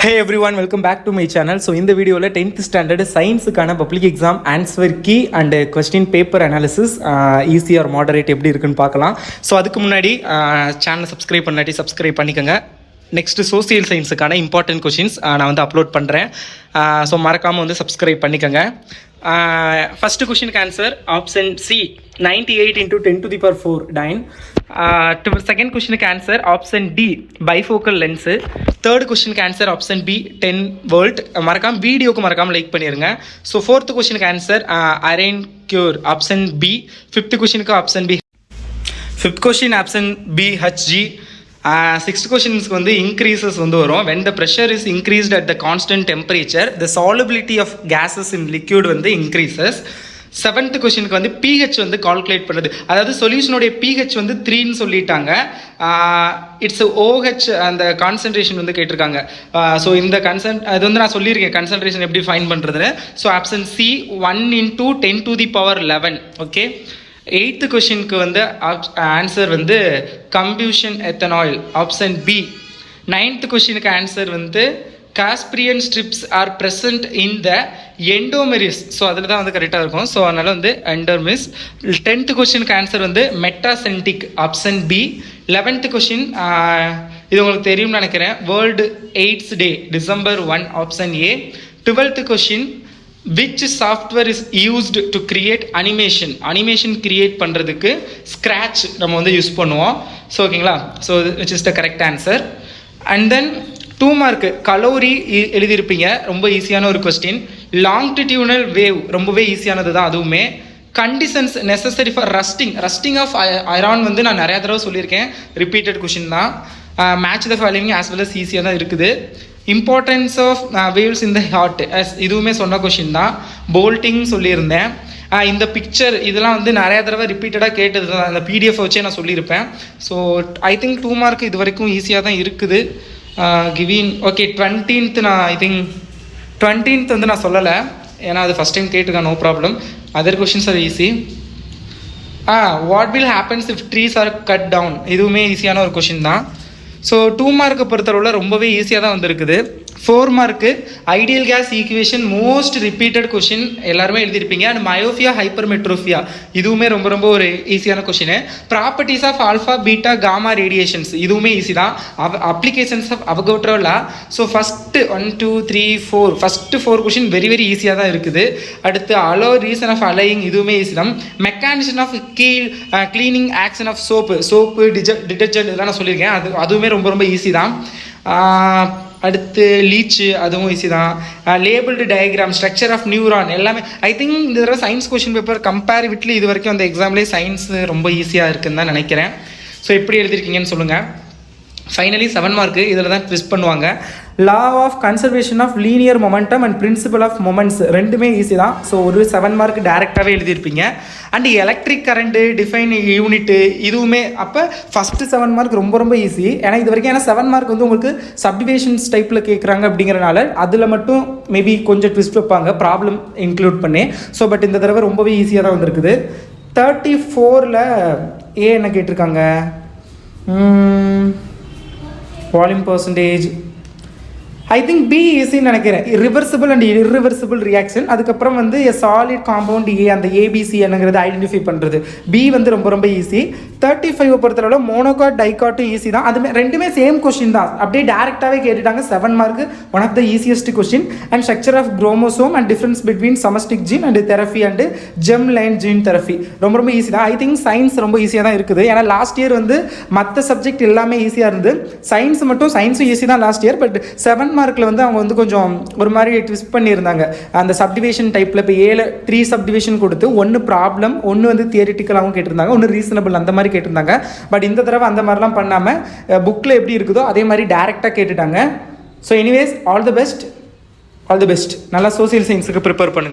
Hey everyone, welcome back to my channel. So in the video, 10th standard science public exam answer key and question paper analysis easy or moderate எப்படி இருக்குன்னு பார்க்கலாம். So அதுக்கு முன்னாடி சேனலை subscribe பண்ணாட்டி subscribe பண்ணிக்கோங்க. Next social சயின்ஸுக்கான important questions நான் வந்து upload பண்ணுறேன். ஸோ மறக்காமல் வந்து சப்ஸ்கிரைப் பண்ணிக்கோங்க. ஃபஸ்ட்டு கொஷினுக்கு answer option C 98 into 10 to the power 4 dyne. Second கொஷினுக்கு answer option D bifocal lens. Third கொஷினுக்கு ஆன்சர் ஆப்ஷன் பி 10 volt. மறக்காமல் வீடியோக்கு மறக்காமல் லைக் பண்ணிடுங்க. ஸோ ஃபோர்த்து கொஷினுக்கு ஆன்சர் அரைன் கியூர் ஆப்ஷன் பி. ஃபிஃப்த் கொஷினுக்கு option B. Fifth question option B H G. Sixth கொஷின்ஸ்க்கு வந்து இன்க்ரீசஸ் வந்து வரும். when the pressure is increased at the constant temperature the solubility of gases in liquid வந்து increases. செவன்த் கொஷினுக்கு வந்து பிஹெச் வந்து கால்குலேட் பண்ணுறது, அதாவது சொல்யூஷனுடைய பிஹெச் வந்து 3ன்னு சொல்லிட்டாங்க. இட்ஸ் ஓஹெச் அந்த கான்சன்ட்ரேஷன் வந்து கேட்டிருக்காங்க. ஸோ இந்த அது வந்து நான் சொல்லியிருக்கேன் கான்சன்ட்ரேஷன் எப்படி ஃபைன் பண்ணுறதுன்னு. So option C 1 into 10 to the power 11. Okay. Eighth கொஷினுக்கு வந்து ஆன்சர் வந்து combustion ethanol option B. Ninth கொஷினுக்கு ஆன்சர் வந்து Casparian strips are present in the endodermis. So அதில் தான் வந்து கரெக்டாக இருக்கும். ஸோ அதனால் வந்து எண்டோமெரிஸ். 10th கொஷினுக்கு ஆன்சர் வந்து மெட்டாசென்டிக் ஆப்ஷன் பி. 11th கொஷின் இது உங்களுக்கு தெரியும்னு நினைக்கிறேன். World AIDS day December 1 option A. 12th question which software is used to create animation create பண்ணுறதுக்கு ஸ்க்ராட்ச் நம்ம வந்து யூஸ் பண்ணுவோம். ஸோ ஓகேங்களா. So which is the correct answer. And then 2 mark calorie எழுதியிருப்பீங்க, ரொம்ப ஈஸியான ஒரு கொஸ்டின். லாங்கிடியூனல் வேவ் ரொம்பவே ஈஸியானது தான் அதுவுமே. Conditions necessary for rusting of iron வந்து நான் நிறையா தடவை சொல்லியிருக்கேன், ரிப்பீட்டட் கொஷின் தான். Match the following as well as ஈஸியாக தான் இருக்குது. Importance of valves in the heart இதுவுமே சொன்ன கொஷின் தான். போல்ட்டிங் சொல்லியிருந்தேன். இந்த பிக்சர் இதெல்லாம் வந்து நிறையா தடவை ரிப்பீட்டடாக கேட்டது தான், அந்த பிடிஎஃப் வச்சே நான் சொல்லியிருப்பேன். ஸோ ஐ திங்க் 2 மார்க் இது வரைக்கும் ஈஸியாக தான் இருக்குது. கிவின் ஓகே. 20th நான் ஐ திங்க் 20th வந்து நான் சொல்லலை, ஏன்னா அது ஃபஸ்ட் டைம் கேட்டுருக்கேன். No problem. Other questions are easy. What will happens if trees are cut down இதுவுமே ஈஸியான ஒரு கொஷின் தான். ஸோ 2 மார்க்கை பொறுத்தளவில் ரொம்பவே ஈஸியாக தான் வந்துருக்குது. 4 mark ideal case equation most repeated question எல்லாருமே எழுதியிருப்பீங்க. அண்ட் மயோஃபியா ஹைப்பர்மெட்ரோஃபியா இதுவுமே ரொம்ப ரொம்ப ஒரு ஈஸியான question. Properties of alpha beta gamma radiations இதுவுமே ஈஸி தான். Applications of Avogadro law. So first 1 2 3 4 first 4 question very very ஈஸியாக தான் இருக்குது. அடுத்து அலோ ரீசன் ஆஃப் அலையிங் இதுவுமே ஈஸி தான். Mechanism of cleaning action of soap detergent இதெல்லாம் நான் சொல்லியிருக்கேன், அதுவுமே ரொம்ப ரொம்ப ஈஸி தான். அடுத்து லீச்சு அதுவும் ஈஸி தான். Labelled diagram structure of neuron எல்லாமே ஐ திங்க் இந்த தடவை சயின்ஸ் கொஷின் பேப்பர் கம்பேரிவிட்லி இது வரைக்கும் அந்த எக்ஸாம்லேயே சயின்ஸ் ரொம்ப ஈஸியாக இருக்குன்னு தான் நினைக்கிறேன். ஸோ எப்படி எழுதிருக்கீங்கன்னு சொல்லுங்கள். ஃபைனலி 7 மார்க்கு இதில் தான் ட்விஸ்ட் பண்ணுவாங்க. Law of conservation of linear momentum and principle of moments ரெண்டுமே ஈஸி தான். ஸோ ஒரு 7 மார்க் டேரெக்டாகவே எழுதியிருப்பீங்க. And electric current define unit இதுவுமே அப்போ ஃபஸ்ட்டு 7 மார்க் ரொம்ப ரொம்ப ஈஸி. ஏன்னா இது வரைக்கும் ஏன்னா 7 மார்க் வந்து உங்களுக்கு சப்டிவிஷன்ஸ் டைப்பில் கேட்குறாங்க அப்படிங்கிறனால அதில் மட்டும் மேபி கொஞ்சம் ட்விஸ்ட் வைப்பாங்க ப்ராப்ளம் இன்க்ளூட் பண்ணி. ஸோ பட் இந்த தடவை ரொம்பவே ஈஸியாக தான் வந்திருக்குது. 34ல் என்ன கேட்டிருக்காங்க, volume percentage I think B ஈஸின்னு நினைக்கிறேன். Reversible and irreversible reaction. அதுக்கப்புறம் வந்து எ சாலிட் காம்பவுண்ட் ஏ அந்த ஏபிசி என்னங்கிறது ஐடென்டிஃபை பண்ணுறது பி வந்து ரொம்ப ரொம்ப ஈஸி. 35 பொறுத்தளவில் மோனோகாட் டைகாட்டும் ஈஸி தான். அதுமே ரெண்டுமே சேம் கொஸ்டின் தான், அப்படியே டேரெக்டாகவே கேட்டுட்டாங்க. 7 mark one of the easiest question. And structure of chromosome and difference between somatic gene and therapy and germ line gene therapy ரொம்ப ரொம்ப ஈஸி தான். ஐ திங்க் சயின்ஸ் ரொம்ப ஈஸியாக தான் இருக்குது. ஏன்னா லாஸ்ட் இயர் வந்து மற்ற சப்ஜெக்ட் எல்லாமே ஈஸியாக இருந்து சயின்ஸ் மட்டும் சயின்ஸும் ஈஸி தான் லாஸ்ட் இயர். பட் 7 மார்க்கில் வந்து அவங்க வந்து கொஞ்சம் ஒரு மாதிரி ட்விஸ்ட் பண்ணியிருந்தாங்க. அந்த சப்டிவிஷன் டைப்பில் இப்போ 3 சப்டிவிஷன் கொடுத்து 1 ப்ராப்ளம் 1 வந்து தியரிட்டிக்கலாகவும் கேட்டிருந்தாங்க, 1 ரீசனபிள் அந்த மாதிரி கேட்டிருந்தாங்க. பட் இந்த தடவை அந்த மாதிரிலாம் பண்ணாமல் புக்கில் எப்படி இருக்குதோ அதே மாதிரி டேரெக்டாக கேட்டுட்டாங்க. So anyways all the best நல்லா சோசியல் சயின்ஸுக்கு ப்ரிப்பேர் பண்ணுங்கள்.